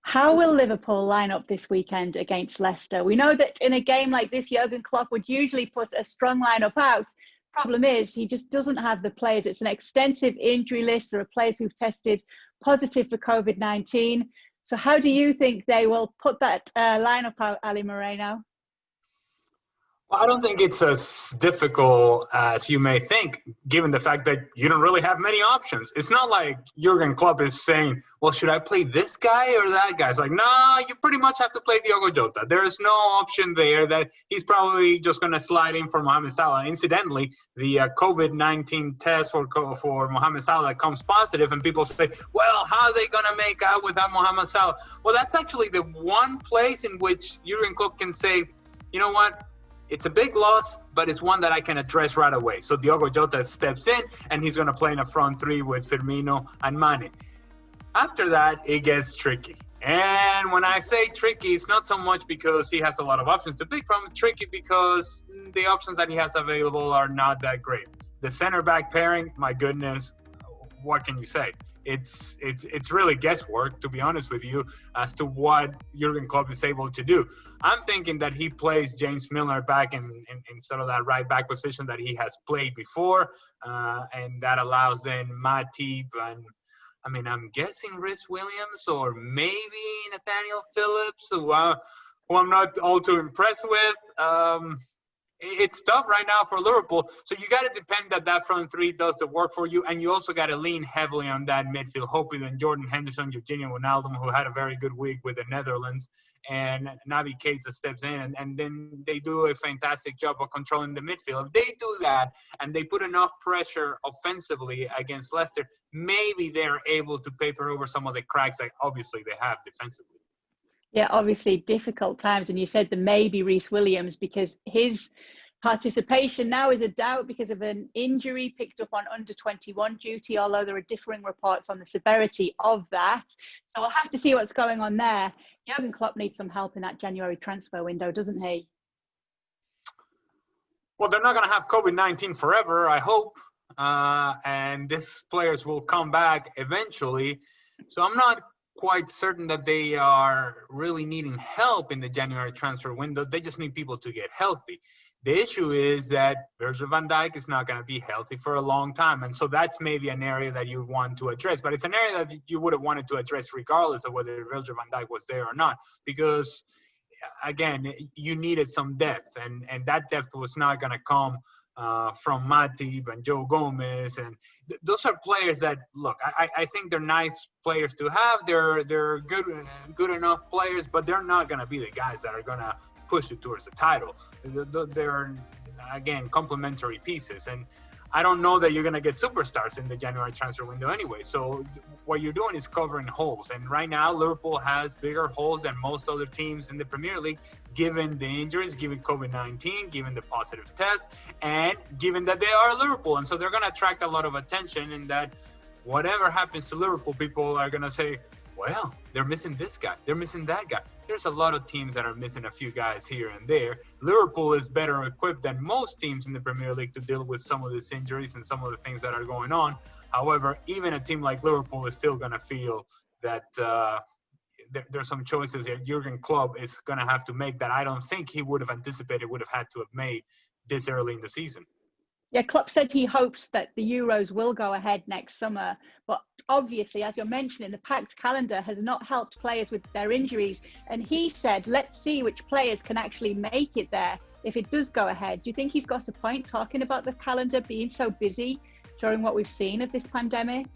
How will Liverpool line up this weekend against Leicester? We know that in a game like this, Jurgen Klopp would usually put a strong lineup out. Problem is, he just doesn't have the players. It's an extensive injury list. There are players who've tested positive for COVID-19. So how do you think they will put that lineup out, Ali Moreno? Well, I don't think it's as difficult as you may think, given the fact that you don't really have many options. It's not like Jurgen Klopp is saying, well, should I play this guy or that guy? It's like, no, you pretty much have to play Diogo Jota. There is no option there that he's probably just going to slide in for Mohamed Salah. Incidentally, the COVID-19 test for Mohamed Salah comes positive, and people say, well, how are they going to make out without Mohamed Salah? Well, that's actually the one place in which Jurgen Klopp can say, you know what? It's a big loss, but it's one that I can address right away. So Diogo Jota steps in, and he's going to play in a front three with Firmino and Mane. After that, it gets tricky. And when I say tricky, it's not so much because he has a lot of options to pick from. It's tricky because the options that he has available are not that great. The center-back pairing, my goodness, what can you say? It's really guesswork, to be honest with you, as to what Jurgen Klopp is able to do. I'm thinking that he plays James Milner back in sort of that right back position that he has played before, and that allows then Matip and I'm guessing Rhys Williams or maybe Nathaniel Phillips, who I'm not all too impressed with. It's tough right now for Liverpool, so you got to depend that front three does the work for you, and you also got to lean heavily on that midfield, hoping that Jordan Henderson, Jorginho Wijnaldum, who had a very good week with the Netherlands, and Naby Keita steps in, and then they do a fantastic job of controlling the midfield. If they do that, and they put enough pressure offensively against Leicester, maybe they're able to paper over some of the cracks that obviously they have defensively. Yeah, obviously difficult times. And you said the maybe Rhys Williams, because his participation now is a doubt because of an injury picked up on under-21 duty, although there are differing reports on the severity of that. So we'll have to see what's going on there. Jurgen Klopp needs some help in that January transfer window, doesn't he? Well, they're not going to have COVID-19 forever, I hope. And these players will come back eventually. So I'm not quite certain that they are really needing help in the January transfer window. They just need people to get healthy. The issue is that Virgil van Dijk is not going to be healthy for a long time. And so that's maybe an area that you want to address. But it's an area that you would have wanted to address regardless of whether Virgil van Dijk was there or not. Because, again, you needed some depth. And that depth was not going to come from Matip and Joe Gomez, and those are players that, look, I think they're nice players to have. They're good enough players, but they're not going to be the guys that are going to push you towards the title. They're, again, complementary pieces, and I don't know that you're going to get superstars in the January transfer window anyway. So what you're doing is covering holes. And right now, Liverpool has bigger holes than most other teams in the Premier League, given the injuries, given COVID-19, given the positive test, and given that they are Liverpool. And so they're going to attract a lot of attention, and that whatever happens to Liverpool, people are going to say, well, they're missing this guy, they're missing that guy. There's a lot of teams that are missing a few guys here and there. Liverpool is better equipped than most teams in the Premier League to deal with some of these injuries and some of the things that are going on. However, even a team like Liverpool is still going to feel that there's some choices that Jurgen Klopp is going to have to make that I don't think he would have anticipated would have had to have made this early in the season. Yeah, Klopp said he hopes that the Euros will go ahead next summer. But obviously, as you're mentioning, the packed calendar has not helped players with their injuries. And he said, let's see which players can actually make it there if it does go ahead. Do you think he's got a point talking about the calendar being so busy during what we've seen of this pandemic?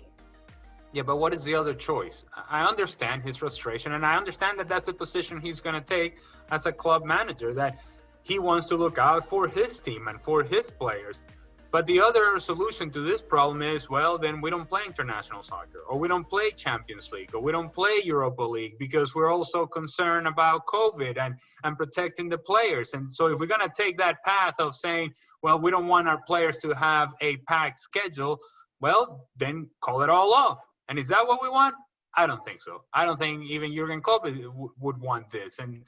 Yeah, but what is the other choice? I understand his frustration, and I understand that that's the position he's going to take as a club manager, that he wants to look out for his team and for his players. But the other solution to this problem is, well, then we don't play international soccer, or we don't play Champions League, or we don't play Europa League, because we're also concerned about COVID and protecting the players. And so if we're going to take that path of saying, well, we don't want our players to have a packed schedule, well, then call it all off. And is that what we want? I don't think so. I don't think even Jurgen Klopp would want this. And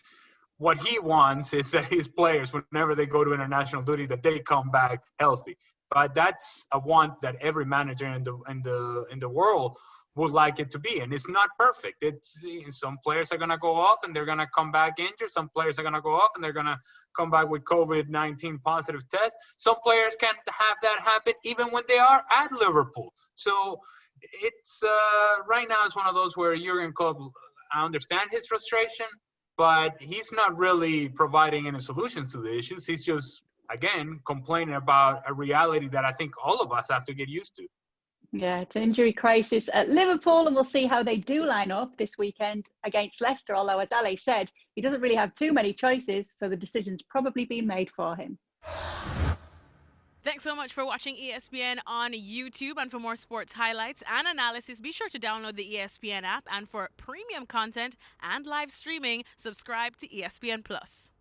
what he wants is that his players, whenever they go to international duty, that they come back healthy. But that's a want that every manager in the world would like it to be, and it's not perfect. It's some players are gonna go off and they're gonna come back injured. Some players are gonna go off and they're gonna come back with COVID-19 positive tests. Some players can't have that happen even when they are at Liverpool. So it's right now it's one of those where Jurgen Klopp, I understand his frustration, but he's not really providing any solutions to the issues. He's just, again, complaining about a reality that I think all of us have to get used to. Yeah, it's an injury crisis at Liverpool, and we'll see how they do line up this weekend against Leicester. Although, as Ale said, he doesn't really have too many choices, so the decision's probably been made for him. Thanks so much for watching ESPN on YouTube. And for more sports highlights and analysis, be sure to download the ESPN app. And for premium content and live streaming, subscribe to ESPN Plus.